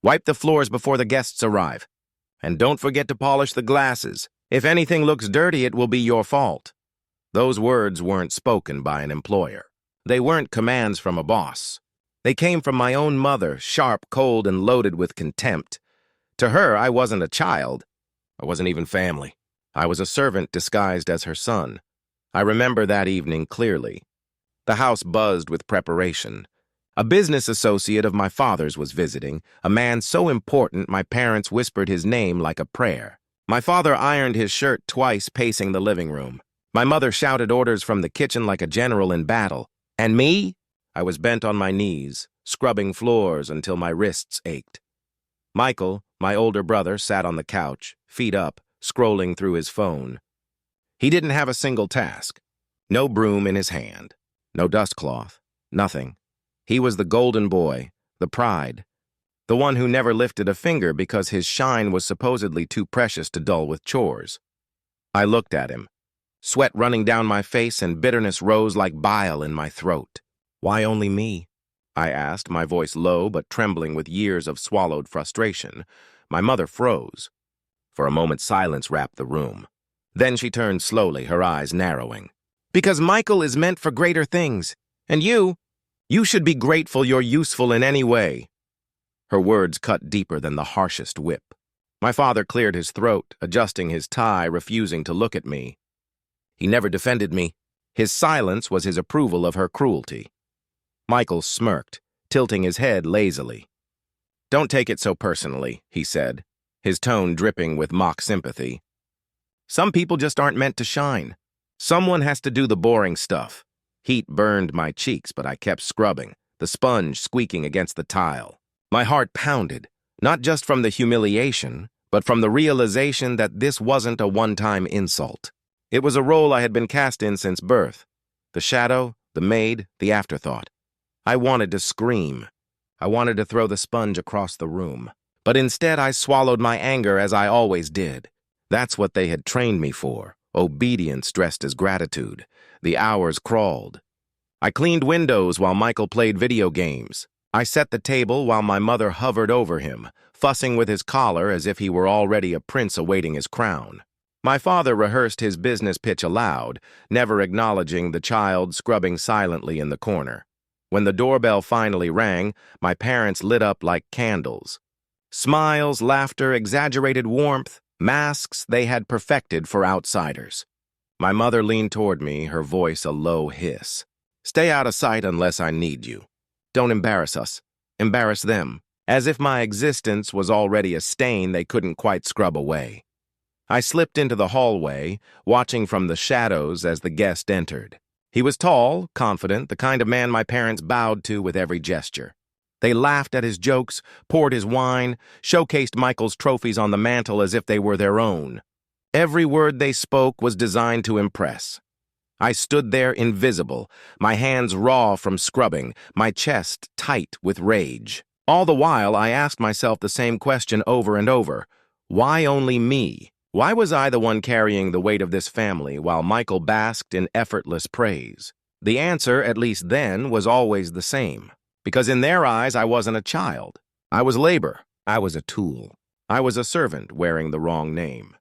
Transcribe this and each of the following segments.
Wipe the floors before the guests arrive. And don't forget to polish the glasses. If anything looks dirty, it will be your fault. Those words weren't spoken by an employer. They weren't commands from a boss. They came from my own mother, sharp, cold, and loaded with contempt. To her, I wasn't a child. I wasn't even family. I was a servant disguised as her son. I remember that evening clearly. The house buzzed with preparation. A business associate of my father's was visiting, a man so important my parents whispered his name like a prayer. My father ironed his shirt twice, pacing the living room. My mother shouted orders from the kitchen like a general in battle. And me? I was bent on my knees, scrubbing floors until my wrists ached. Michael, my older brother, sat on the couch, feet up, scrolling through his phone. He didn't have a single task. No broom in his hand. No dust cloth. Nothing. He was the golden boy, the pride, the one who never lifted a finger because his shine was supposedly too precious to dull with chores. I looked at him, sweat running down my face and bitterness rose like bile in my throat. Why only me? I asked, my voice low but trembling with years of swallowed frustration. My mother froze. For a moment, silence wrapped the room. Then she turned slowly, her eyes narrowing. Because Michael is meant for greater things, and you should be grateful you're useful in any way. Her words cut deeper than the harshest whip. My father cleared his throat, adjusting his tie, refusing to look at me. He never defended me. His silence was his approval of her cruelty. Michael smirked, tilting his head lazily. Don't take it so personally, he said, his tone dripping with mock sympathy. Some people just aren't meant to shine. Someone has to do the boring stuff. Heat burned my cheeks, but I kept scrubbing, the sponge squeaking against the tile. My heart pounded, not just from the humiliation, but from the realization that this wasn't a one-time insult. It was a role I had been cast in since birth. The shadow, the maid, the afterthought. I wanted to scream. I wanted to throw the sponge across the room. But instead I swallowed my anger as I always did. That's what they had trained me for, obedience dressed as gratitude. The hours crawled. I cleaned windows while Michael played video games. I set the table while my mother hovered over him, fussing with his collar as if he were already a prince awaiting his crown. My father rehearsed his business pitch aloud, never acknowledging the child scrubbing silently in the corner. When the doorbell finally rang, my parents lit up like candles. Smiles, laughter, exaggerated warmth, masks they had perfected for outsiders. My mother leaned toward me, her voice a low hiss. Stay out of sight unless I need you. Don't embarrass us. Embarrass them. As if my existence was already a stain they couldn't quite scrub away. I slipped into the hallway, watching from the shadows as the guest entered. He was tall, confident, the kind of man my parents bowed to with every gesture. They laughed at his jokes, poured his wine, showcased Michael's trophies on the mantel as if they were their own. Every word they spoke was designed to impress. I stood there invisible, my hands raw from scrubbing, my chest tight with rage. All the while, I asked myself the same question over and over. Why only me? Why was I the one carrying the weight of this family while Michael basked in effortless praise? The answer, at least then, was always the same. Because in their eyes, I wasn't a child. I was labor. I was a tool. I was a servant wearing the wrong name.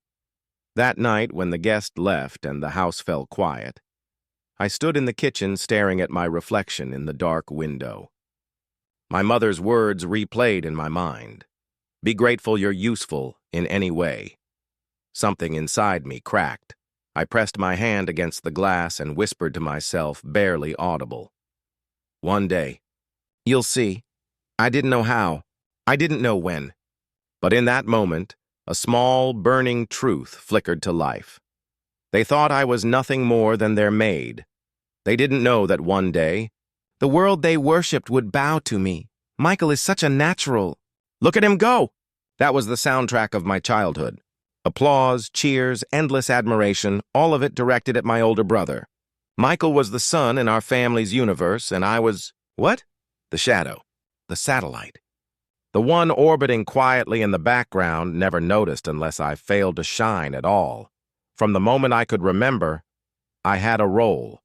That night, when the guest left and the house fell quiet, I stood in the kitchen staring at my reflection in the dark window. My mother's words replayed in my mind. Be grateful you're useful in any way. Something inside me cracked. I pressed my hand against the glass and whispered to myself, barely audible. One day, you'll see. I didn't know how. I didn't know when. But in that moment, a small, burning truth flickered to life. They thought I was nothing more than their maid. They didn't know that one day, the world they worshipped would bow to me. Michael is such a natural. Look at him go! That was the soundtrack of my childhood. Applause, cheers, endless admiration, all of it directed at my older brother. Michael was the sun in our family's universe, and I was, what? The shadow, the satellite. The one orbiting quietly in the background, never noticed unless I failed to shine at all. From the moment I could remember, I had a role.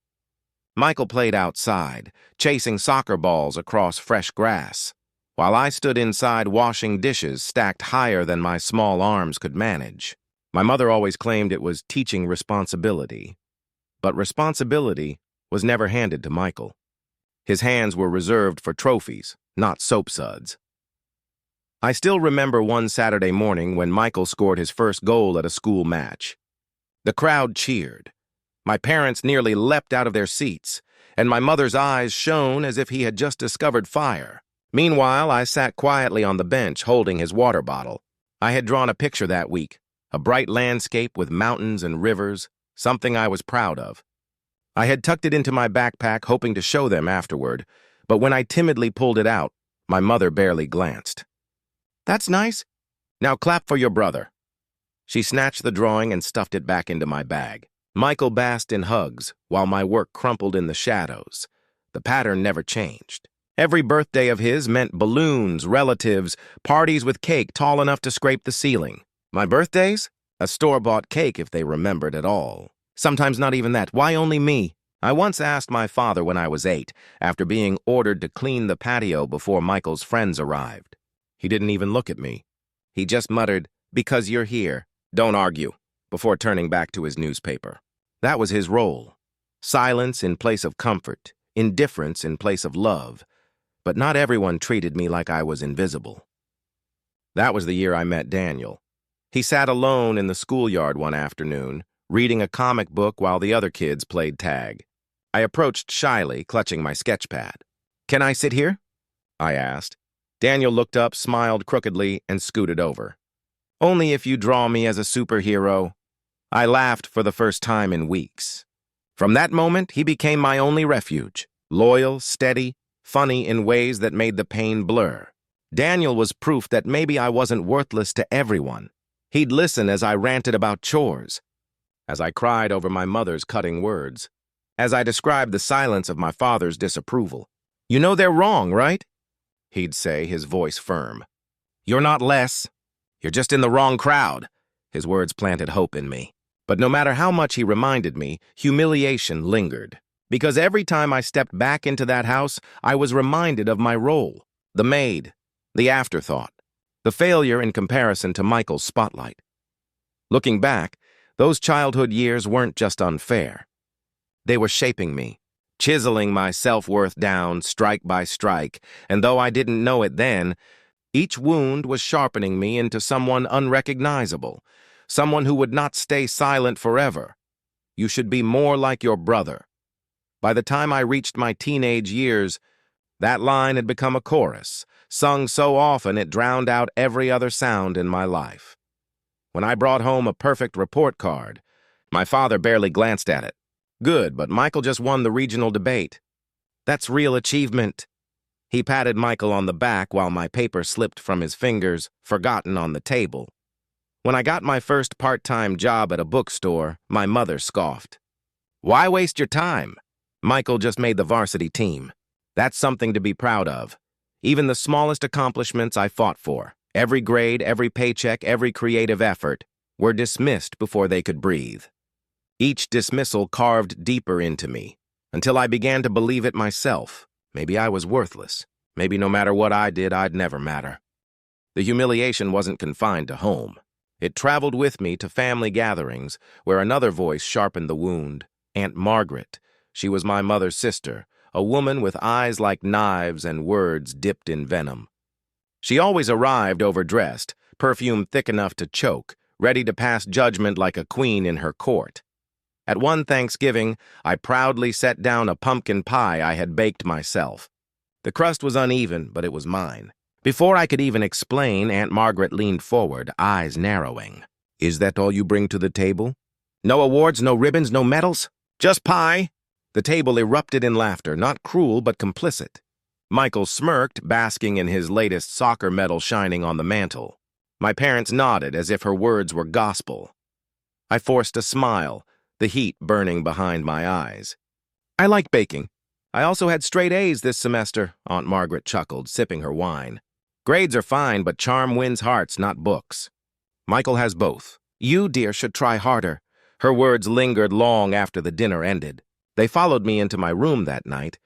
Michael played outside, chasing soccer balls across fresh grass, while I stood inside washing dishes stacked higher than my small arms could manage. My mother always claimed it was teaching responsibility, but responsibility was never handed to Michael. His hands were reserved for trophies, not soap suds. I still remember one Saturday morning when Michael scored his first goal at a school match. The crowd cheered. My parents nearly leapt out of their seats, and my mother's eyes shone as if he had just discovered fire. Meanwhile, I sat quietly on the bench holding his water bottle. I had drawn a picture that week, a bright landscape with mountains and rivers, something I was proud of. I had tucked it into my backpack, hoping to show them afterward, but when I timidly pulled it out, my mother barely glanced. "That's nice. Now clap for your brother." She snatched the drawing and stuffed it back into my bag. Michael basked in hugs, while my work crumpled in the shadows. The pattern never changed. Every birthday of his meant balloons, relatives, parties with cake tall enough to scrape the ceiling. My birthdays? A store-bought cake if they remembered at all. Sometimes not even that. Why only me? I once asked my father when I was 8, after being ordered to clean the patio before Michael's friends arrived. He didn't even look at me. He just muttered, "Because you're here. Don't argue," before turning back to his newspaper. That was his role. Silence in place of comfort, indifference in place of love. But not everyone treated me like I was invisible. That was the year I met Daniel. He sat alone in the schoolyard one afternoon, reading a comic book while the other kids played tag. I approached shyly, clutching my sketch pad. "Can I sit here?" I asked. Daniel looked up, smiled crookedly, and scooted over. "Only if you draw me as a superhero." I laughed for the first time in weeks. From that moment, he became my only refuge, loyal, steady, funny in ways that made the pain blur. Daniel was proof that maybe I wasn't worthless to everyone. He'd listen as I ranted about chores, as I cried over my mother's cutting words, as I described the silence of my father's disapproval. "You know they're wrong, right?" he'd say, his voice firm. "You're not less. You're just in the wrong crowd." His words planted hope in me. But no matter how much he reminded me, humiliation lingered. Because every time I stepped back into that house, I was reminded of my role, the maid, the afterthought, the failure in comparison to Michael's spotlight. Looking back, those childhood years weren't just unfair. They were shaping me, chiseling my self-worth down strike by strike, and though I didn't know it then, each wound was sharpening me into someone unrecognizable, someone who would not stay silent forever. You should be more like your brother. By the time I reached my teenage years, that line had become a chorus, sung so often it drowned out every other sound in my life. When I brought home a perfect report card, my father barely glanced at it. "Good, but Michael just won the regional debate." "That's real achievement." He patted Michael on the back while my paper slipped from his fingers, forgotten on the table. When I got my first part-time job at a bookstore, my mother scoffed. "Why waste your time? Michael just made the varsity team. That's something to be proud of." Even the smallest accomplishments I fought for, every grade, every paycheck, every creative effort, were dismissed before they could breathe. Each dismissal carved deeper into me, until I began to believe it myself. Maybe I was worthless. Maybe no matter what I did, I'd never matter. The humiliation wasn't confined to home. It traveled with me to family gatherings, where another voice sharpened the wound. Aunt Margaret. She was my mother's sister, a woman with eyes like knives and words dipped in venom. She always arrived overdressed, perfume thick enough to choke, ready to pass judgment like a queen in her court. At one Thanksgiving, I proudly set down a pumpkin pie I had baked myself. The crust was uneven, but it was mine. Before I could even explain, Aunt Margaret leaned forward, eyes narrowing. "Is that all you bring to the table? No awards, no ribbons, no medals? Just pie?" The table erupted in laughter, not cruel but complicit. Michael smirked, basking in his latest soccer medal shining on the mantel. My parents nodded as if her words were gospel. I forced a smile, the heat burning behind my eyes. "I like baking. I also had straight A's this semester," Aunt Margaret chuckled, sipping her wine. "Grades are fine, but charm wins hearts, not books. Michael has both. You, dear, should try harder." Her words lingered long after the dinner ended. They followed me into my room that night,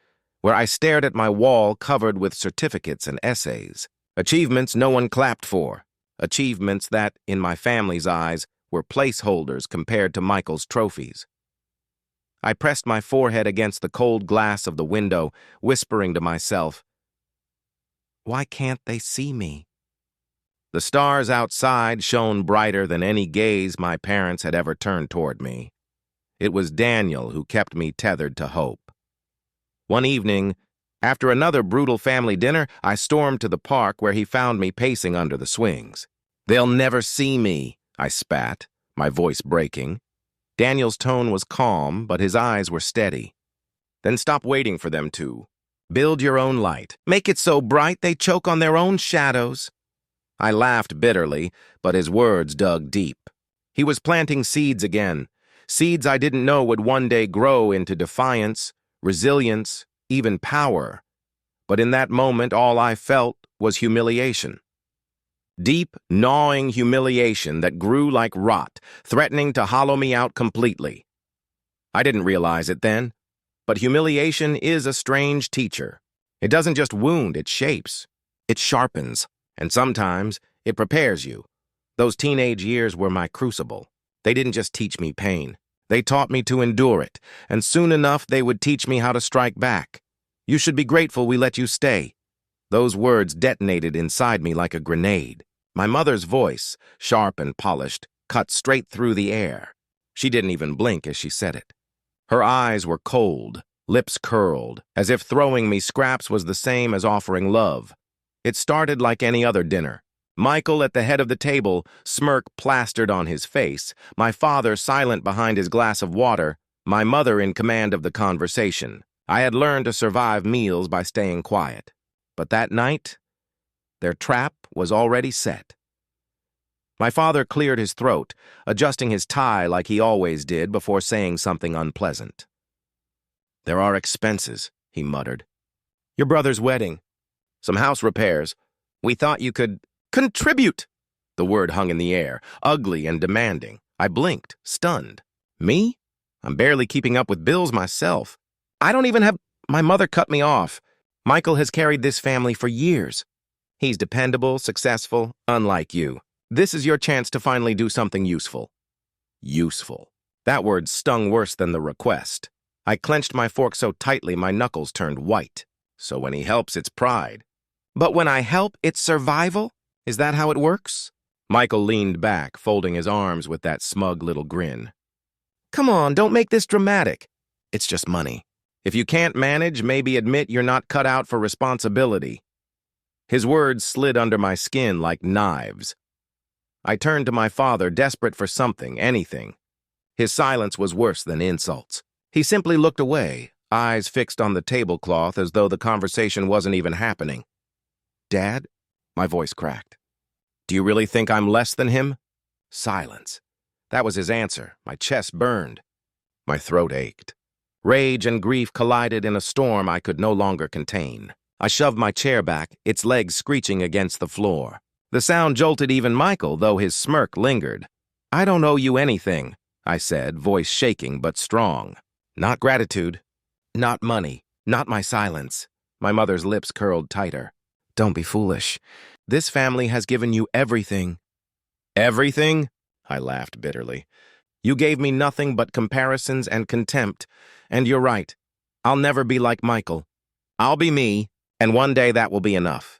where I stared at my wall covered with certificates and essays. Achievements no one clapped for. Achievements that, in my family's eyes, were placeholders compared to Michael's trophies. I pressed my forehead against the cold glass of the window, whispering to myself, "Why can't they see me?" The stars outside shone brighter than any gaze my parents had ever turned toward me. It was Daniel who kept me tethered to hope. One evening, after another brutal family dinner, I stormed to the park where he found me pacing under the swings. "They'll never see me," I spat, my voice breaking. Daniel's tone was calm, but his eyes were steady. "Then stop waiting for them to. Build your own light. Make it so bright they choke on their own shadows." I laughed bitterly, but his words dug deep. He was planting seeds again, seeds I didn't know would one day grow into defiance, resilience, even power. But in that moment, all I felt was humiliation. Deep, gnawing humiliation that grew like rot, threatening to hollow me out completely. I didn't realize it then, but humiliation is a strange teacher. It doesn't just wound, it shapes. It sharpens, and sometimes it prepares you. Those teenage years were my crucible. They didn't just teach me pain. They taught me to endure it, and soon enough they would teach me how to strike back. "You should be grateful we let you stay." Those words detonated inside me like a grenade. My mother's voice, sharp and polished, cut straight through the air. She didn't even blink as she said it. Her eyes were cold, lips curled, as if throwing me scraps was the same as offering love. It started like any other dinner. Michael at the head of the table, smirk plastered on his face, my father silent behind his glass of water, my mother in command of the conversation. I had learned to survive meals by staying quiet. But that night, their trap was already set. My father cleared his throat, adjusting his tie like he always did before saying something unpleasant. "There are expenses," he muttered. "Your brother's wedding. Some house repairs. We thought you could contribute." The word hung in the air, ugly and demanding. I blinked, stunned. "Me? I'm barely keeping up with bills myself. I don't even have—" My mother cut me off. "Michael has carried this family for years. He's dependable, successful, unlike you. This is your chance to finally do something useful." Useful. That word stung worse than the request. I clenched my fork so tightly my knuckles turned white. So when he helps, it's pride. But when I help, it's survival? Is that how it works? Michael leaned back, folding his arms with that smug little grin. "Come on, don't make this dramatic. It's just money. If you can't manage, maybe admit you're not cut out for responsibility." His words slid under my skin like knives. I turned to my father, desperate for something, anything. His silence was worse than insults. He simply looked away, eyes fixed on the tablecloth as though the conversation wasn't even happening. "Dad?" My voice cracked. "Do you really think I'm less than him?" Silence. That was his answer. My chest burned. My throat ached. Rage and grief collided in a storm I could no longer contain. I shoved my chair back, its legs screeching against the floor. The sound jolted even Michael, though his smirk lingered. "I don't owe you anything," I said, voice shaking but strong. "Not gratitude. Not money. Not my silence." My mother's lips curled tighter. "Don't be foolish. This family has given you everything." "Everything?" I laughed bitterly. "You gave me nothing but comparisons and contempt. And you're right. I'll never be like Michael. I'll be me, and one day that will be enough."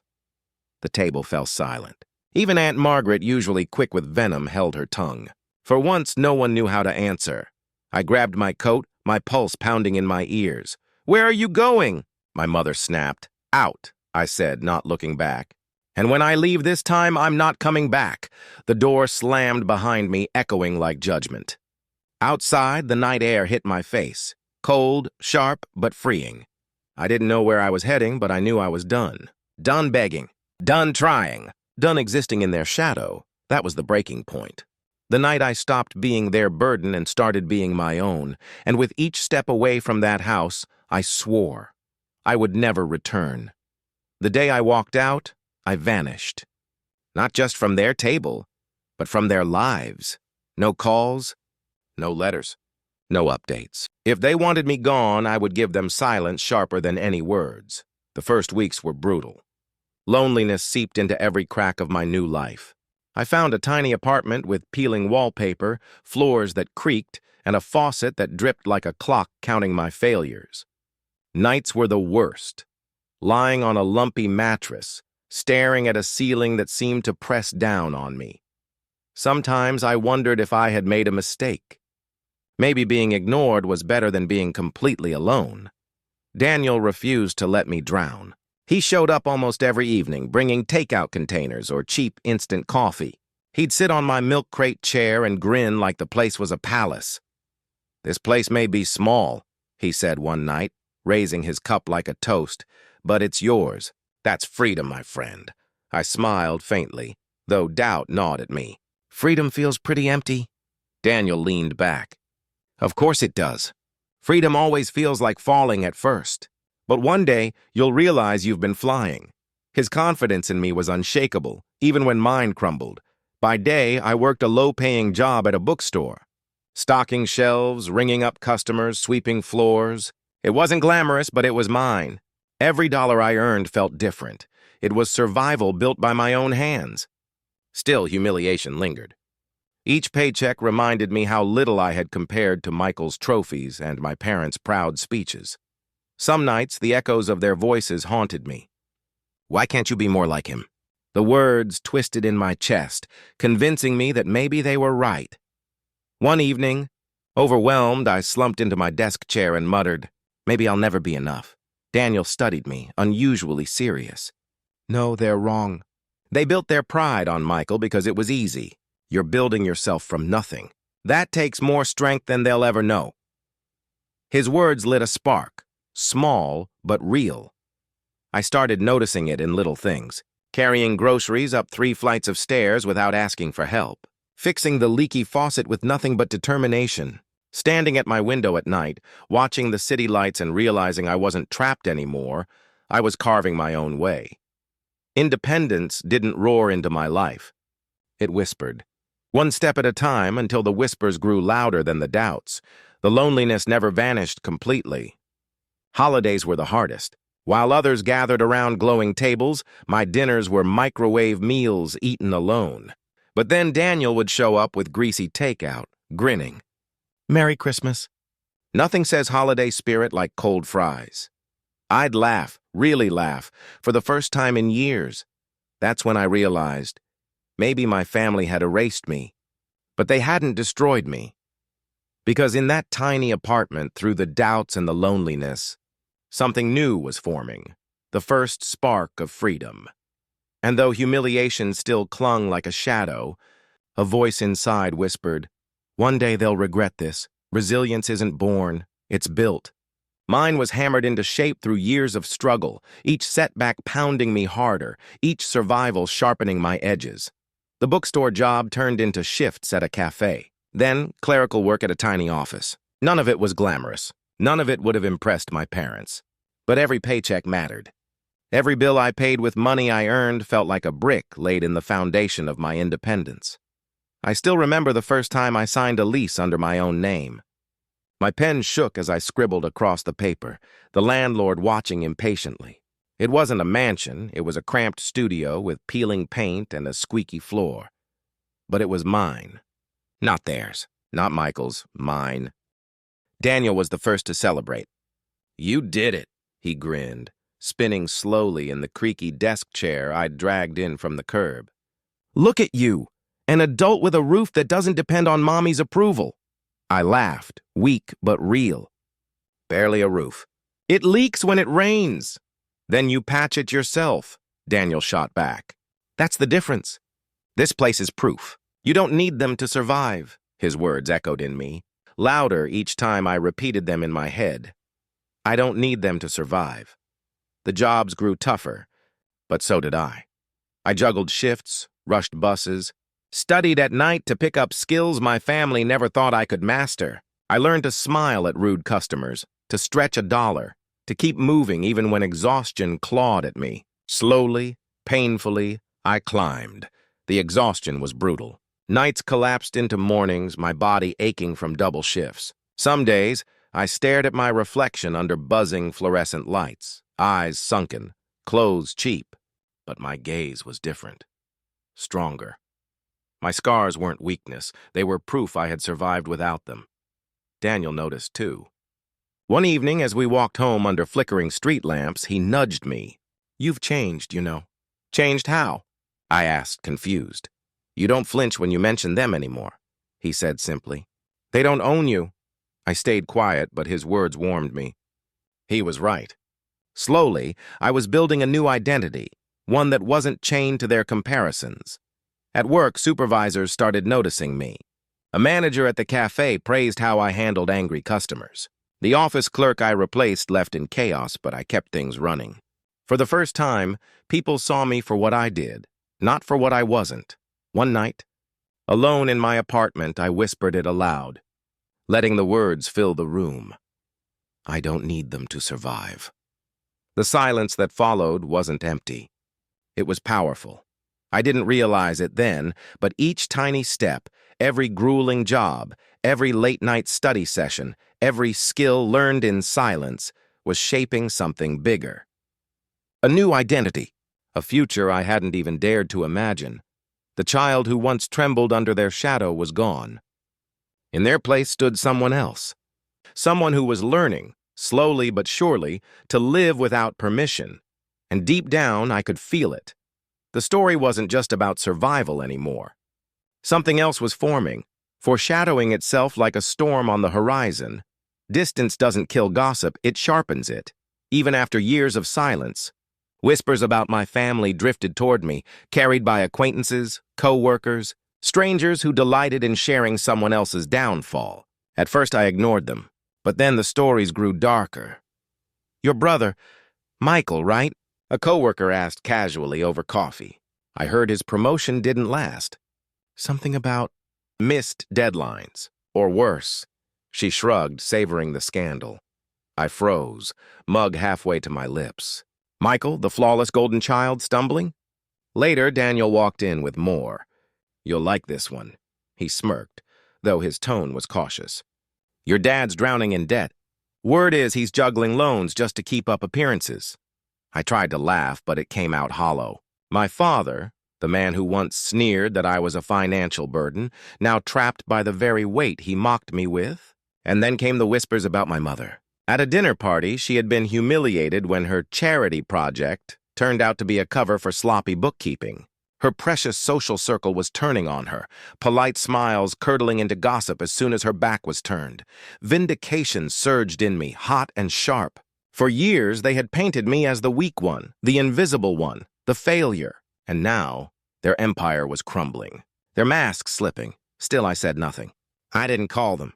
The table fell silent. Even Aunt Margaret, usually quick with venom, held her tongue. For once, no one knew how to answer. I grabbed my coat, my pulse pounding in my ears. "Where are you going?" My mother snapped. "Out," I said, not looking back. "And when I leave this time, I'm not coming back." The door slammed behind me, echoing like judgment. Outside, the night air hit my face. Cold, sharp, but freeing. I didn't know where I was heading, but I knew I was done. Done begging. Done trying. Done existing in their shadow. That was the breaking point. The night I stopped being their burden and started being my own, and with each step away from that house, I swore I would never return. The day I walked out, I vanished. Not just from their table, but from their lives. No calls, no letters. No updates. If they wanted me gone, I would give them silence sharper than any words. The first weeks were brutal. Loneliness seeped into every crack of my new life. I found a tiny apartment with peeling wallpaper, floors that creaked, and a faucet that dripped like a clock counting my failures. Nights were the worst. Lying on a lumpy mattress, staring at a ceiling that seemed to press down on me. Sometimes I wondered if I had made a mistake. Maybe being ignored was better than being completely alone. Daniel refused to let me drown. He showed up almost every evening, bringing takeout containers or cheap instant coffee. He'd sit on my milk crate chair and grin like the place was a palace. "This place may be small," he said one night, raising his cup like a toast, "but it's yours. That's freedom, my friend." I smiled faintly, though doubt gnawed at me. "Freedom feels pretty empty." Daniel leaned back. "Of course it does. Freedom always feels like falling at first. But one day, you'll realize you've been flying." His confidence in me was unshakable, even when mine crumbled. By day, I worked a low-paying job at a bookstore. Stocking shelves, ringing up customers, sweeping floors. It wasn't glamorous, but it was mine. Every dollar I earned felt different. It was survival built by my own hands. Still, humiliation lingered. Each paycheck reminded me how little I had compared to Michael's trophies and my parents' proud speeches. Some nights, the echoes of their voices haunted me. "Why can't you be more like him?" The words twisted in my chest, convincing me that maybe they were right. One evening, overwhelmed, I slumped into my desk chair and muttered, "Maybe I'll never be enough." Daniel studied me, unusually serious. "No, they're wrong. They built their pride on Michael because it was easy. You're building yourself from nothing. That takes more strength than they'll ever know." His words lit a spark, small but real. I started noticing it in little things, carrying groceries up 3 flights of stairs without asking for help, fixing the leaky faucet with nothing but determination, standing at my window at night, watching the city lights and realizing I wasn't trapped anymore. I was carving my own way. Independence didn't roar into my life. It whispered. One step at a time until the whispers grew louder than the doubts. The loneliness never vanished completely. Holidays were the hardest. While others gathered around glowing tables, my dinners were microwave meals eaten alone. But then Daniel would show up with greasy takeout, grinning. "Merry Christmas." Nothing says holiday spirit like cold fries. I'd laugh, really laugh, for the first time in years. That's when I realized maybe my family had erased me, but they hadn't destroyed me. Because in that tiny apartment, through the doubts and the loneliness, something new was forming, the first spark of freedom. And though humiliation still clung like a shadow, a voice inside whispered, "One day they'll regret this. Resilience isn't born, it's built." Mine was hammered into shape through years of struggle, each setback pounding me harder, each survival sharpening my edges. The bookstore job turned into shifts at a cafe, then clerical work at a tiny office. None of it was glamorous. None of it would have impressed my parents. But every paycheck mattered. Every bill I paid with money I earned felt like a brick laid in the foundation of my independence. I still remember the first time I signed a lease under my own name. My pen shook as I scribbled across the paper, the landlord watching impatiently. It wasn't a mansion, it was a cramped studio with peeling paint and a squeaky floor. But it was mine. Not theirs, not Michael's, mine. Daniel was the first to celebrate. "You did it," he grinned, spinning slowly in the creaky desk chair I'd dragged in from the curb. "Look at you, an adult with a roof that doesn't depend on mommy's approval." I laughed, weak but real. "Barely a roof. It leaks when it rains. Then you patch it yourself," Daniel shot back. "That's the difference. This place is proof. You don't need them to survive," his words echoed in me, louder each time I repeated them in my head. I don't need them to survive. The jobs grew tougher, but so did I. I juggled shifts, rushed buses, studied at night to pick up skills my family never thought I could master. I learned to smile at rude customers, to stretch a dollar, to keep moving even when exhaustion clawed at me. Slowly, painfully, I climbed. The exhaustion was brutal. Nights collapsed into mornings, my body aching from double shifts. Some days, I stared at my reflection under buzzing fluorescent lights, eyes sunken, clothes cheap, but my gaze was different, stronger. My scars weren't weakness, they were proof I had survived without them. Daniel noticed, too. One evening, as we walked home under flickering street lamps, he nudged me. "You've changed, you know." "Changed how?" I asked, confused. "You don't flinch when you mention them anymore," he said simply. "They don't own you." I stayed quiet, but his words warmed me. He was right. Slowly, I was building a new identity, one that wasn't chained to their comparisons. At work, supervisors started noticing me. A manager at the cafe praised how I handled angry customers. The office clerk I replaced left in chaos, but I kept things running. For the first time, people saw me for what I did, not for what I wasn't. One night, alone in my apartment, I whispered it aloud, letting the words fill the room. "I don't need them to survive." The silence that followed wasn't empty. It was powerful. I didn't realize it then, but each tiny step, every grueling job, every late-night study session, every skill learned in silence was shaping something bigger. A new identity, a future I hadn't even dared to imagine. The child who once trembled under their shadow was gone. In their place stood someone else, someone who was learning, slowly but surely, to live without permission. And deep down, I could feel it. The story wasn't just about survival anymore. Something else was forming, foreshadowing itself like a storm on the horizon. Distance doesn't kill gossip, it sharpens it. Even after years of silence, whispers about my family drifted toward me, carried by acquaintances, co-workers, strangers who delighted in sharing someone else's downfall. At first I ignored them, but then the stories grew darker. "Your brother, Michael, right?" a co-worker asked casually over coffee. I heard his promotion didn't last. Something about missed deadlines, or worse. She shrugged, savoring the scandal. I froze, mug halfway to my lips. Michael, the flawless golden child, stumbling? Later, Daniel walked in with more. "You'll like this one." He smirked, though his tone was cautious. "Your dad's drowning in debt. Word is he's juggling loans just to keep up appearances." I tried to laugh, but it came out hollow. My father, the man who once sneered that I was a financial burden, now trapped by the very weight he mocked me with? And then came the whispers about my mother. At a dinner party, she had been humiliated when her charity project turned out to be a cover for sloppy bookkeeping. Her precious social circle was turning on her, polite smiles curdling into gossip as soon as her back was turned. Vindication surged in me, hot and sharp. For years, they had painted me as the weak one, the invisible one, the failure. And now, their empire was crumbling, their masks slipping. Still, I said nothing. I didn't call them.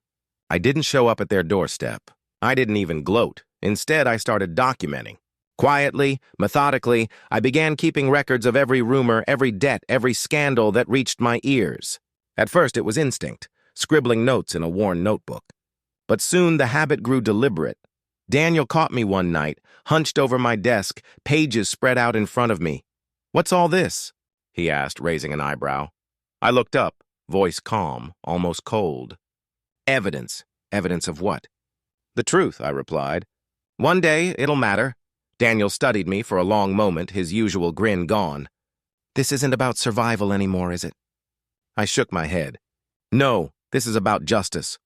I didn't show up at their doorstep. I didn't even gloat. Instead, I started documenting. Quietly, methodically, I began keeping records of every rumor, every debt, every scandal that reached my ears. At first, it was instinct, scribbling notes in a worn notebook. But soon, the habit grew deliberate. Daniel caught me one night, hunched over my desk, pages spread out in front of me. "What's all this?" he asked, raising an eyebrow. I looked up, voice calm, almost cold. "Evidence. Evidence of what?" "The truth," I replied. "One day, it'll matter." Daniel studied me for a long moment, his usual grin gone. "This isn't about survival anymore, is it?" I shook my head. "No, this is about justice."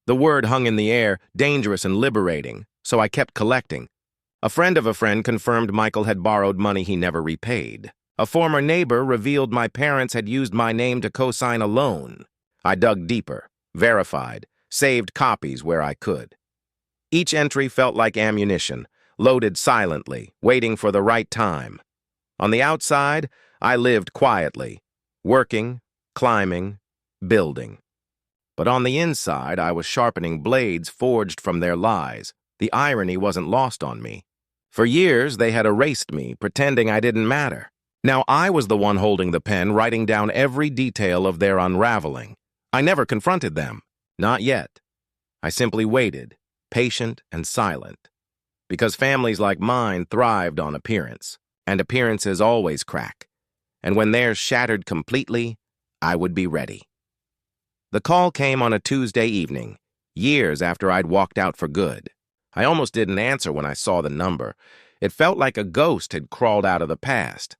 The word hung in the air, dangerous and liberating, so I kept collecting. A friend of a friend confirmed Michael had borrowed money he never repaid. A former neighbor revealed my parents had used my name to co-sign a loan. I dug deeper, verified, saved copies where I could. Each entry felt like ammunition, loaded silently, waiting for the right time. On the outside, I lived quietly, working, climbing, building. But on the inside, I was sharpening blades forged from their lies. The irony wasn't lost on me. For years, they had erased me, pretending I didn't matter. Now I was the one holding the pen, writing down every detail of their unraveling. I never confronted them. Not yet. I simply waited, patient and silent. Because families like mine thrived on appearance, and appearances always crack. And when theirs shattered completely, I would be ready. The call came on a Tuesday evening. years after I'd walked out for good. I almost didn't answer when I saw the number. It felt like a ghost had crawled out of the past.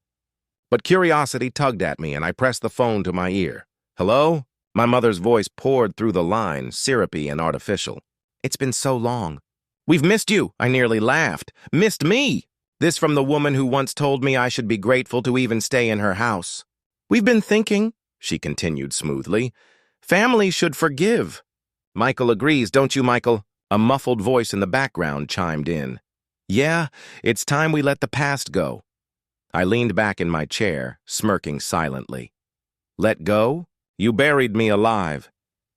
But curiosity tugged at me, and I pressed the phone to my ear. "Hello?" My mother's voice poured through the line, syrupy and artificial. "It's been so long." "We've missed you," I nearly laughed. "Missed me?" This from the woman who once told me I should be grateful to even stay in her house. "We've been thinking," she continued smoothly. "Family should forgive." "Michael agrees, don't you, Michael?" A muffled voice in the background chimed in. "Yeah, it's time we let the past go." I leaned back in my chair, smirking silently. "Let go? You buried me alive,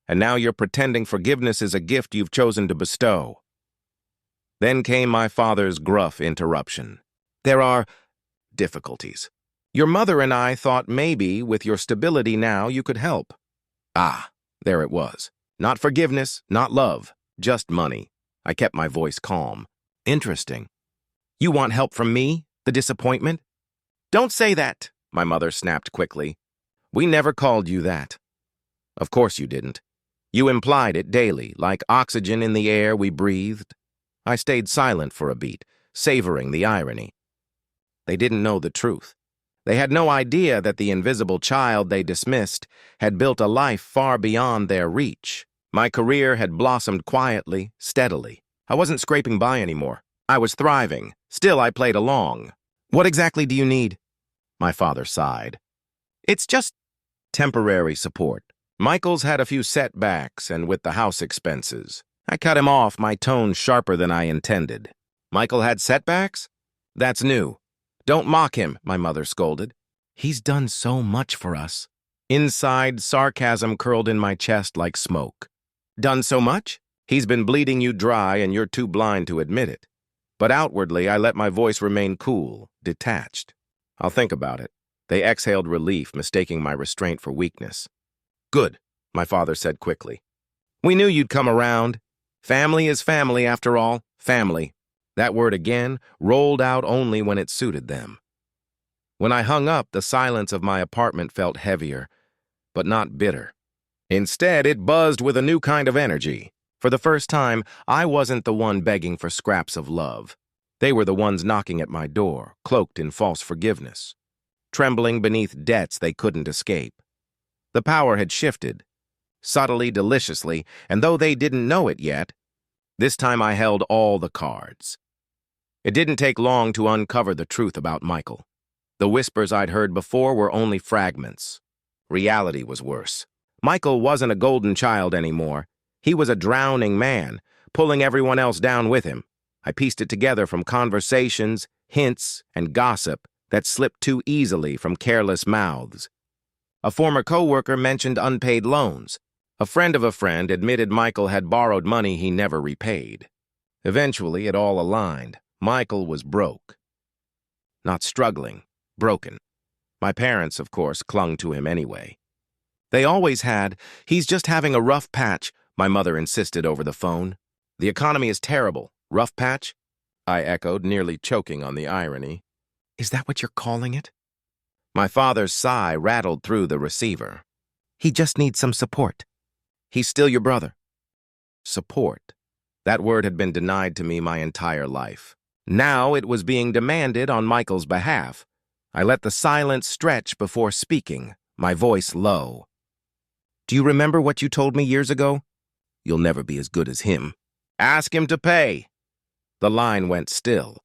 and now you're pretending forgiveness is a gift you've chosen to bestow." Then came my father's gruff interruption. "There are difficulties. Your mother and I thought maybe, with your stability now, you could help." Ah, there it was. Not forgiveness, not love, just money. I kept my voice calm. "Interesting. You want help from me? The disappointment?" "Don't say that," my mother snapped quickly. "We never called you that." "Of course you didn't. You implied it daily, like oxygen in the air we breathed." I stayed silent for a beat, savoring the irony. They didn't know the truth. They had no idea that the invisible child they dismissed had built a life far beyond their reach. My career had blossomed quietly, steadily. I wasn't scraping by anymore. I was thriving. Still, I played along. "What exactly do you need?" My father sighed. "It's just temporary support. Michael's had a few setbacks, and with the house expenses." I cut him off, my tone sharper than I intended. "Michael had setbacks? That's new. Don't mock him," my mother scolded. "He's done so much for us." Inside, sarcasm curled in my chest like smoke. "Done so much? He's been bleeding you dry, and you're too blind to admit it." But outwardly, I let my voice remain cool, detached. "I'll think about it." They exhaled relief, mistaking my restraint for weakness. "Good," my father said quickly. "We knew you'd come around. Family is family, after all. Family." That word again rolled out only when it suited them. When I hung up, the silence of my apartment felt heavier, but not bitter. Instead, it buzzed with a new kind of energy. For the first time, I wasn't the one begging for scraps of love. They were the ones knocking at my door, cloaked in false forgiveness, trembling beneath debts they couldn't escape. The power had shifted, subtly, deliciously, and though they didn't know it yet, this time I held all the cards. It didn't take long to uncover the truth about Michael. The whispers I'd heard before were only fragments. Reality was worse. Michael wasn't a golden child anymore. He was a drowning man, pulling everyone else down with him. I pieced it together from conversations, hints, and gossip that slipped too easily from careless mouths. A former coworker mentioned unpaid loans. A friend of a friend admitted Michael had borrowed money he never repaid. Eventually, it all aligned. Michael was broke. Not struggling, broken. My parents, of course, clung to him anyway. They always had. "He's just having a rough patch," my mother insisted over the phone. "The economy is terrible. Rough patch?" I echoed, nearly choking on the irony. "Is that what you're calling it?" My father's sigh rattled through the receiver. "He just needs some support. He's still your brother." Support. That word had been denied to me my entire life. Now it was being demanded on Michael's behalf. I let the silence stretch before speaking, my voice low. "Do you remember what you told me years ago? You'll never be as good as him. Ask him to pay." The line went still.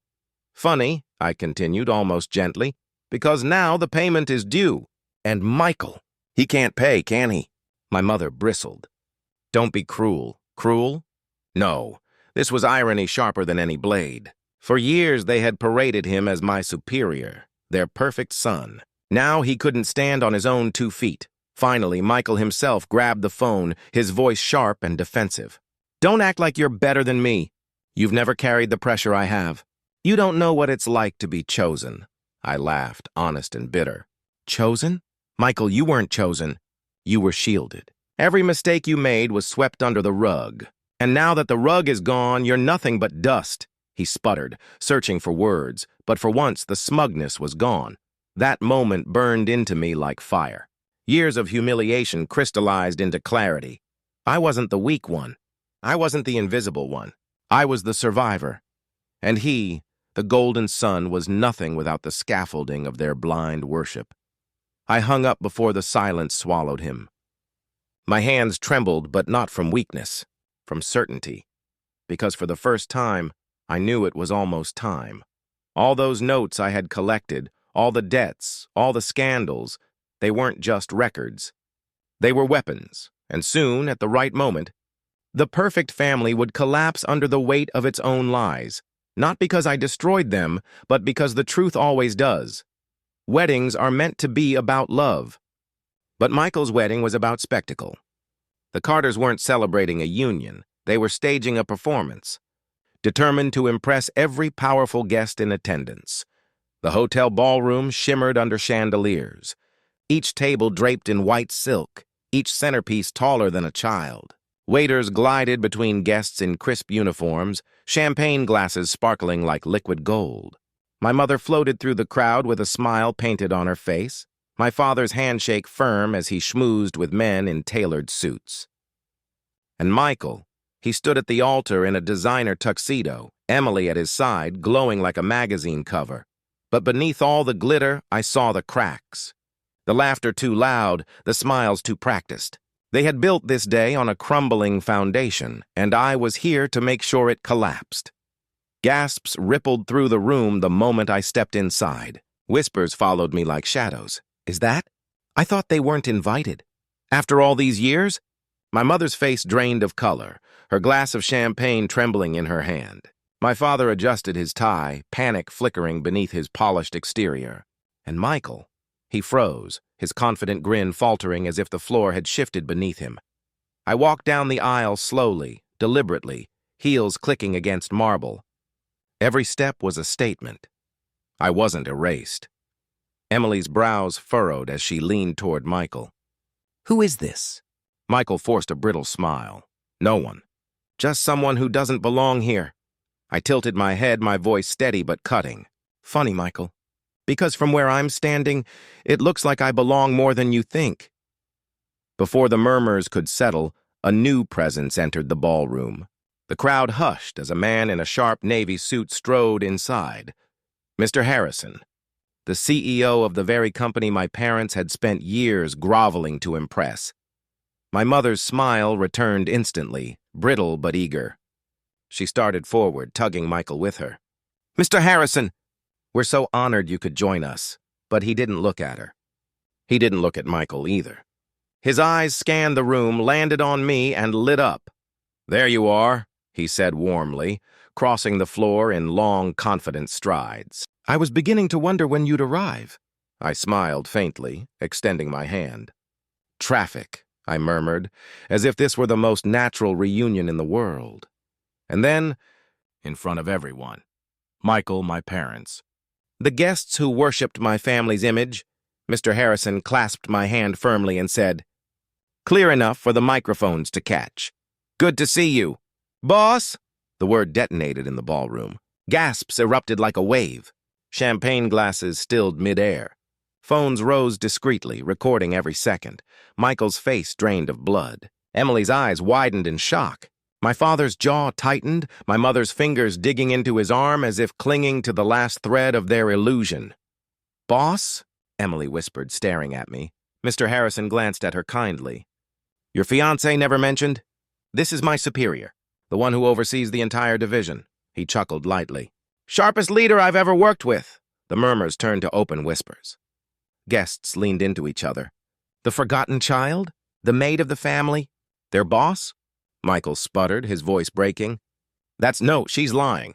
"Funny," I continued almost gently, "because now the payment is due. And Michael, he can't pay, can he?" My mother bristled. "Don't be cruel." Cruel? No. This was irony sharper than any blade. For years they had paraded him as my superior, their perfect son. Now he couldn't stand on his own 2 feet. Finally, Michael himself grabbed the phone, his voice sharp and defensive. "Don't act like you're better than me. You've never carried the pressure I have. You don't know what it's like to be chosen." I laughed, honest and bitter. "Chosen? Michael, you weren't chosen. You were shielded. Every mistake you made was swept under the rug. And now that the rug is gone, you're nothing but dust." He sputtered, searching for words, but for once the smugness was gone. That moment burned into me like fire. Years of humiliation crystallized into clarity. I wasn't the weak one. I wasn't the invisible one. I was the survivor. And he, the golden sun, was nothing without the scaffolding of their blind worship. I hung up before the silence swallowed him. My hands trembled, but not from weakness, from certainty. Because for the first time, I knew it was almost time. All those notes I had collected, all the debts, all the scandals, they weren't just records. They were weapons, and soon, at the right moment, the perfect family would collapse under the weight of its own lies, not because I destroyed them, but because the truth always does. Weddings are meant to be about love. But Michael's wedding was about spectacle. The Carters weren't celebrating a union, they were staging a performance, determined to impress every powerful guest in attendance. The hotel ballroom shimmered under chandeliers, each table draped in white silk, each centerpiece taller than a child. Waiters glided between guests in crisp uniforms, champagne glasses sparkling like liquid gold. My mother floated through the crowd with a smile painted on her face, my father's handshake firm as he schmoozed with men in tailored suits. And Michael, he stood at the altar in a designer tuxedo, Emily at his side, glowing like a magazine cover. But beneath all the glitter, I saw the cracks. The laughter too loud, the smiles too practiced. They had built this day on a crumbling foundation, and I was here to make sure it collapsed. Gasps rippled through the room the moment I stepped inside. Whispers followed me like shadows. Is that? I thought they weren't invited. After all these years? My mother's face drained of color, her glass of champagne trembling in her hand. My father adjusted his tie, panic flickering beneath his polished exterior. And Michael, he froze, his confident grin faltering as if the floor had shifted beneath him. I walked down the aisle slowly, deliberately, heels clicking against marble. Every step was a statement. I wasn't erased. Emily's brows furrowed as she leaned toward Michael. Who is this? Michael forced a brittle smile. No one. Just someone who doesn't belong here. I tilted my head, my voice steady but cutting. Funny, Michael. Because from where I'm standing, it looks like I belong more than you think. Before the murmurs could settle, a new presence entered the ballroom. The crowd hushed as a man in a sharp navy suit strode inside. Mr. Harrison, the CEO of the very company my parents had spent years groveling to impress. My mother's smile returned instantly, brittle but eager. She started forward, tugging Michael with her. Mr. Harrison, we're so honored you could join us. But he didn't look at her. He didn't look at Michael either. His eyes scanned the room, landed on me, and lit up. There you are, he said warmly, crossing the floor in long, confident strides. I was beginning to wonder when you'd arrive. I smiled faintly, extending my hand. Traffic, I murmured, as if this were the most natural reunion in the world. And then, in front of everyone, Michael, my parents. The guests who worshipped my family's image, Mr. Harrison clasped my hand firmly and said, Clear enough for the microphones to catch. Good to see you. Boss? The word detonated in the ballroom. Gasps erupted like a wave. Champagne glasses stilled mid-air. Phones rose discreetly, recording every second. Michael's face drained of blood. Emily's eyes widened in shock. My father's jaw tightened, my mother's fingers digging into his arm as if clinging to the last thread of their illusion. Boss? Emily whispered, staring at me. Mr. Harrison glanced at her kindly. Your fiancé never mentioned? This is my superior, the one who oversees the entire division. He chuckled lightly. Sharpest leader I've ever worked with. The murmurs turned to open whispers. Guests leaned into each other. The forgotten child? The maid of the family? Their boss? Michael sputtered, his voice breaking. No, she's lying.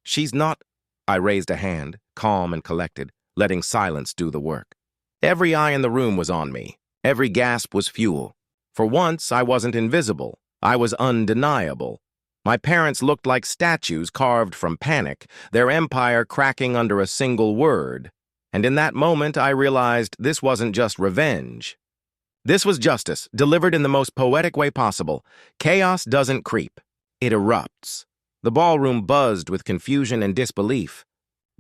She's not. I raised a hand, calm and collected, letting silence do the work. Every eye in the room was on me. Every gasp was fuel. For once, I wasn't invisible. I was undeniable. My parents looked like statues carved from panic, their empire cracking under a single word. And in that moment, I realized this wasn't just revenge. This was justice, delivered in the most poetic way possible. Chaos doesn't creep. It erupts. The ballroom buzzed with confusion and disbelief.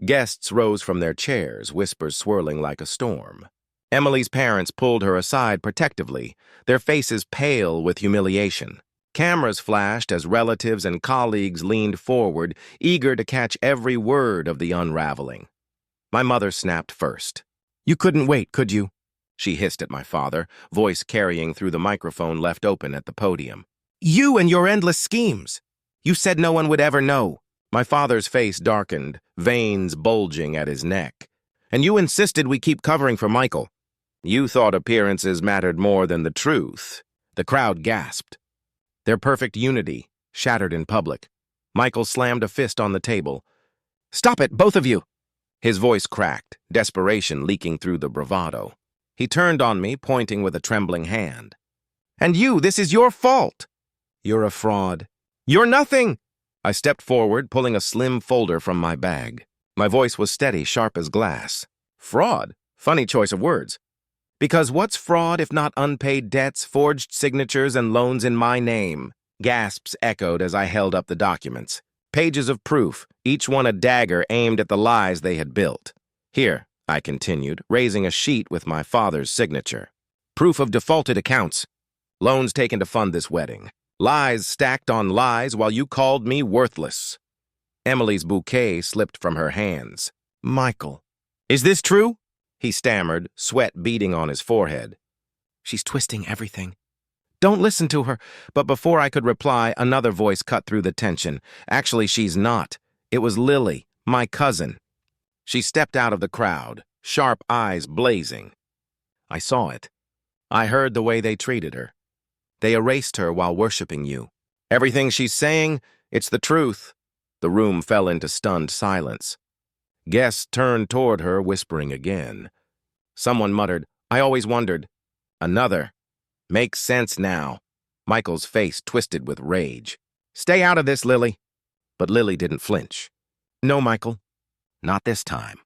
Guests rose from their chairs, whispers swirling like a storm. Emily's parents pulled her aside protectively, their faces pale with humiliation. Cameras flashed as relatives and colleagues leaned forward, eager to catch every word of the unraveling. My mother snapped first. "You couldn't wait, could you?" she hissed at my father, voice carrying through the microphone left open at the podium. "You and your endless schemes! You said no one would ever know." My father's face darkened, veins bulging at his neck. "And you insisted we keep covering for Michael. You thought appearances mattered more than the truth." The crowd gasped. Their perfect unity shattered in public. Michael slammed a fist on the table. "Stop it, both of you!" His voice cracked, desperation leaking through the bravado. He turned on me, pointing with a trembling hand. "And you, this is your fault!" "You're a fraud." "You're nothing!" I stepped forward, pulling a slim folder from my bag. My voice was steady, sharp as glass. "Fraud? Funny choice of words. Because what's fraud if not unpaid debts, forged signatures, and loans in my name?" Gasps echoed as I held up the documents. Pages of proof, each one a dagger aimed at the lies they had built. "Here," I continued, raising a sheet with my father's signature. "Proof of defaulted accounts. Loans taken to fund this wedding. Lies stacked on lies while you called me worthless." Emily's bouquet slipped from her hands. "Michael." "Is this true?" he stammered, sweat beading on his forehead. "She's twisting everything. Don't listen to her." But before I could reply, another voice cut through the tension. "Actually, she's not. It was Lily, my cousin." She stepped out of the crowd, sharp eyes blazing. I saw it. I heard the way they treated her. They erased her while worshiping you. "Everything she's saying, it's the truth." The room fell into stunned silence. Guests turned toward her, whispering again. Someone muttered, "I always wondered." Another, "Makes sense now." Michael's face twisted with rage. "Stay out of this, Lily." But Lily didn't flinch. "No, Michael. Not this time.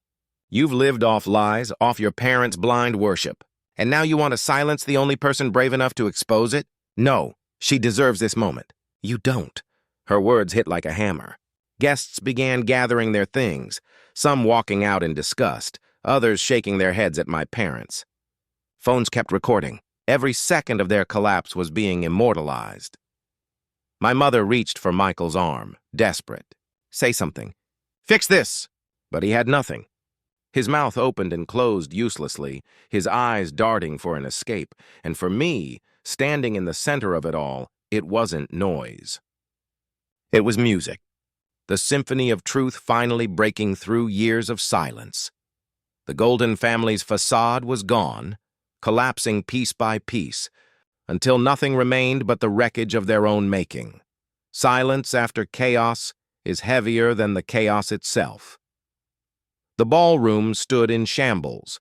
You've lived off lies, off your parents' blind worship. And now you want to silence the only person brave enough to expose it? No, she deserves this moment. You don't." Her words hit like a hammer. Guests began gathering their things, some walking out in disgust, others shaking their heads at my parents. Phones kept recording. Every second of their collapse was being immortalized. My mother reached for Michael's arm, desperate. "Say something. Fix this!" But he had nothing. His mouth opened and closed uselessly, his eyes darting for an escape, and for me, standing in the center of it all, it wasn't noise. It was music. The symphony of truth finally breaking through years of silence. The Golden family's facade was gone, collapsing piece by piece, until nothing remained but the wreckage of their own making. Silence after chaos is heavier than the chaos itself. The ballroom stood in shambles.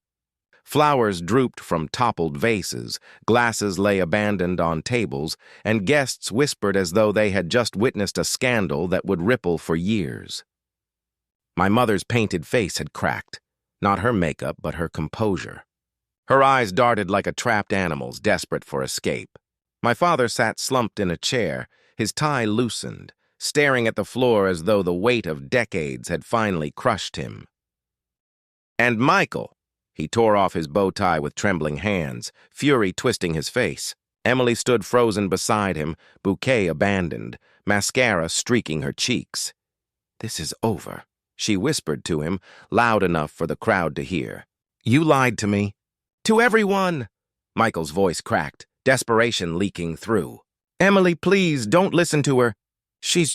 Flowers drooped from toppled vases, glasses lay abandoned on tables, and guests whispered as though they had just witnessed a scandal that would ripple for years. My mother's painted face had cracked, not her makeup, but her composure. Her eyes darted like a trapped animal's, desperate for escape. My father sat slumped in a chair, his tie loosened, staring at the floor as though the weight of decades had finally crushed him. "And Michael," he tore off his bow tie with trembling hands, fury twisting his face. Emily stood frozen beside him, bouquet abandoned, mascara streaking her cheeks. "This is over," she whispered to him, loud enough for the crowd to hear. "You lied to me." "To everyone!" Michael's voice cracked, desperation leaking through. "Emily, please, don't listen to her. She's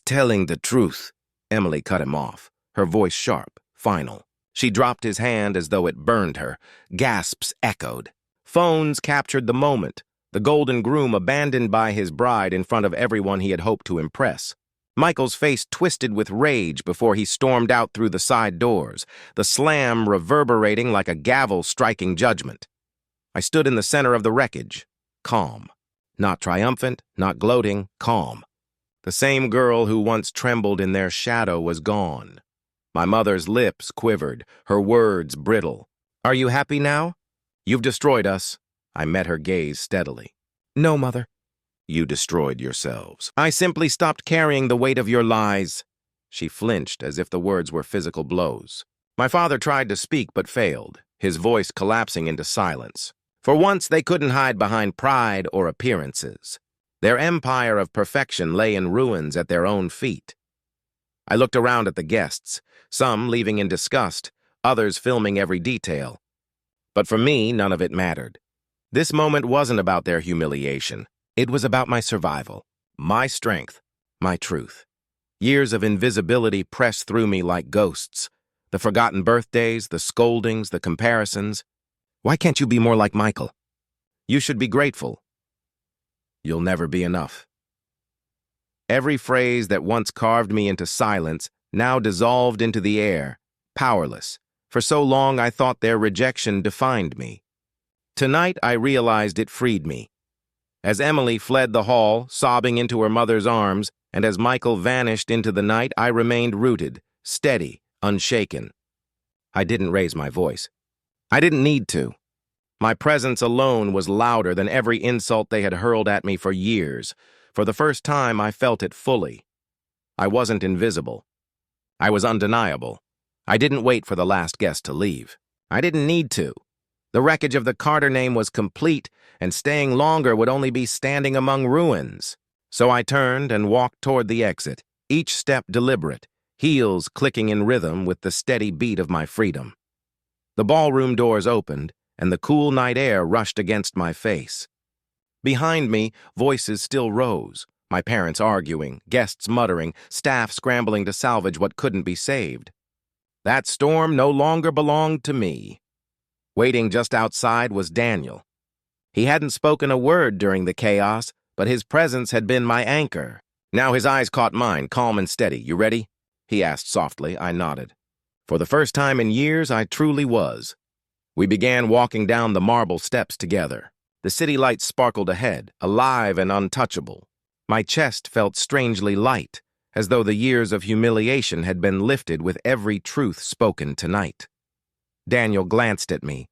telling the truth." Emily cut him off, her voice sharp, final. She dropped his hand as though it burned her. Gasps echoed. Phones captured the moment, the golden groom abandoned by his bride in front of everyone he had hoped to impress. Michael's face twisted with rage before he stormed out through the side doors, the slam reverberating like a gavel striking judgment. I stood in the center of the wreckage, calm. Not triumphant, not gloating, calm. The same girl who once trembled in their shadow was gone. My mother's lips quivered, her words brittle. "Are you happy now? You've destroyed us." I met her gaze steadily. "No, Mother." "You destroyed yourselves. I simply stopped carrying the weight of your lies." She flinched as if the words were physical blows. My father tried to speak but failed, his voice collapsing into silence. For once, they couldn't hide behind pride or appearances. Their empire of perfection lay in ruins at their own feet. I looked around at the guests, some leaving in disgust, others filming every detail. But for me, none of it mattered. This moment wasn't about their humiliation. It was about my survival, my strength, my truth. Years of invisibility pressed through me like ghosts. The forgotten birthdays, the scoldings, the comparisons. Why can't you be more like Michael? You should be grateful. You'll never be enough. Every phrase that once carved me into silence now dissolved into the air, powerless. For so long I thought their rejection defined me. Tonight I realized it freed me. As Emily fled the hall, sobbing into her mother's arms, and as Michael vanished into the night, I remained rooted, steady, unshaken. I didn't raise my voice. I didn't need to. My presence alone was louder than every insult they had hurled at me for years. For the first time, I felt it fully. I wasn't invisible. I was undeniable. I didn't wait for the last guest to leave. I didn't need to. The wreckage of the Carter name was complete, and staying longer would only be standing among ruins. So I turned and walked toward the exit, each step deliberate, heels clicking in rhythm with the steady beat of my freedom. The ballroom doors opened, and the cool night air rushed against my face. Behind me, voices still rose, my parents arguing, guests muttering, staff scrambling to salvage what couldn't be saved. That storm no longer belonged to me. Waiting just outside was Daniel. He hadn't spoken a word during the chaos, but his presence had been my anchor. Now his eyes caught mine, calm and steady. "You ready?" he asked softly. I nodded. For the first time in years, I truly was. We began walking down the marble steps together. The city lights sparkled ahead, alive and untouchable. My chest felt strangely light, as though the years of humiliation had been lifted with every truth spoken tonight. Daniel glanced at me,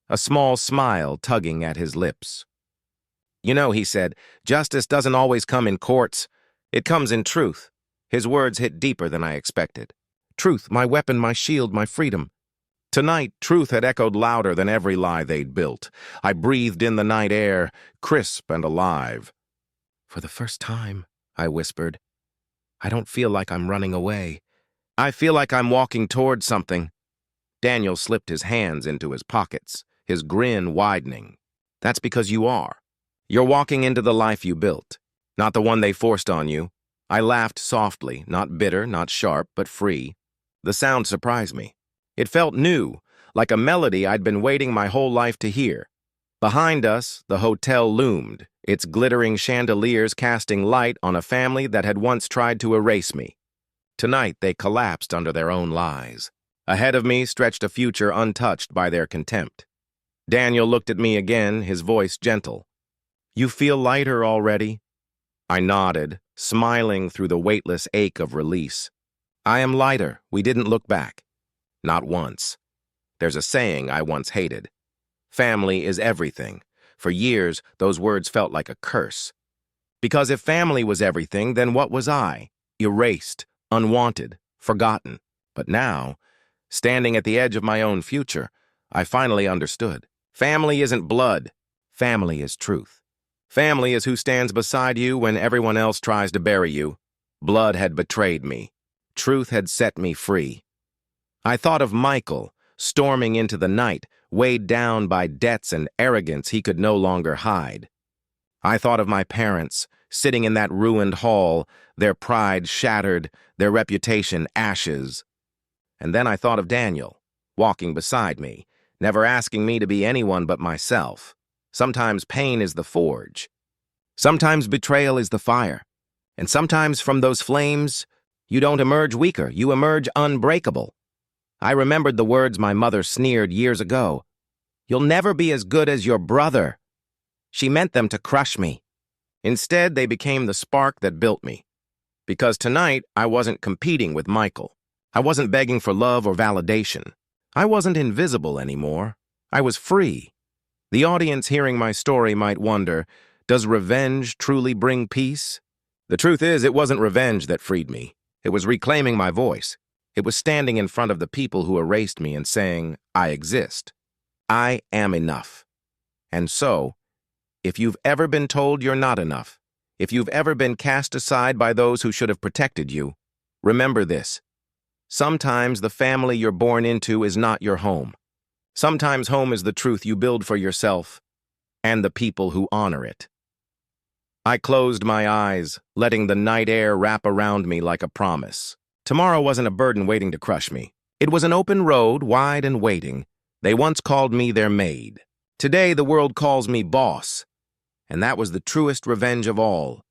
a small smile tugging at his lips. "You know," he said, "justice doesn't always come in courts. It comes in truth." His words hit deeper than I expected. Truth, my weapon, my shield, my freedom. Tonight, truth had echoed louder than every lie they'd built. I breathed in the night air, crisp and alive. "For the first time," I whispered, "I don't feel like I'm running away. I feel like I'm walking toward something." Daniel slipped his hands into his pockets, his grin widening. "That's because you are. You're walking into the life you built, not the one they forced on you." I laughed softly, not bitter, not sharp, but free. The sound surprised me. It felt new, like a melody I'd been waiting my whole life to hear. Behind us, the hotel loomed, its glittering chandeliers casting light on a family that had once tried to erase me. Tonight, they collapsed under their own lies. Ahead of me stretched a future untouched by their contempt. Daniel looked at me again, his voice gentle. "You feel lighter already?" I nodded, smiling through the weightless ache of release. "I am lighter. We didn't look back." Not once. There's a saying I once hated. Family is everything. For years, those words felt like a curse. Because if family was everything, then what was I? Erased, unwanted, forgotten. But now, standing at the edge of my own future, I finally understood. Family isn't blood. Family is truth. Family is who stands beside you when everyone else tries to bury you. Blood had betrayed me. Truth had set me free. I thought of Michael, storming into the night, weighed down by debts and arrogance he could no longer hide. I thought of my parents, sitting in that ruined hall, their pride shattered, their reputation ashes. And then I thought of Daniel, walking beside me, never asking me to be anyone but myself. Sometimes pain is the forge. Sometimes betrayal is the fire. And sometimes from those flames, you don't emerge weaker, you emerge unbreakable. I remembered the words my mother sneered years ago. "You'll never be as good as your brother." She meant them to crush me. Instead, they became the spark that built me. Because tonight, I wasn't competing with Michael. I wasn't begging for love or validation. I wasn't invisible anymore. I was free. The audience hearing my story might wonder, does revenge truly bring peace? The truth is, it wasn't revenge that freed me. It was reclaiming my voice. It was standing in front of the people who erased me and saying, I exist. I am enough. And so, if you've ever been told you're not enough, If you've ever been cast aside by those who should have protected you, remember this. Sometimes the family you're born into is not your home. Sometimes home is the truth you build for yourself and the people who honor it. I closed my eyes, letting the night air wrap around me like a promise. Tomorrow wasn't a burden waiting to crush me. It was an open road, wide and waiting. They once called me their maid. Today the world calls me boss. And that was the truest revenge of all.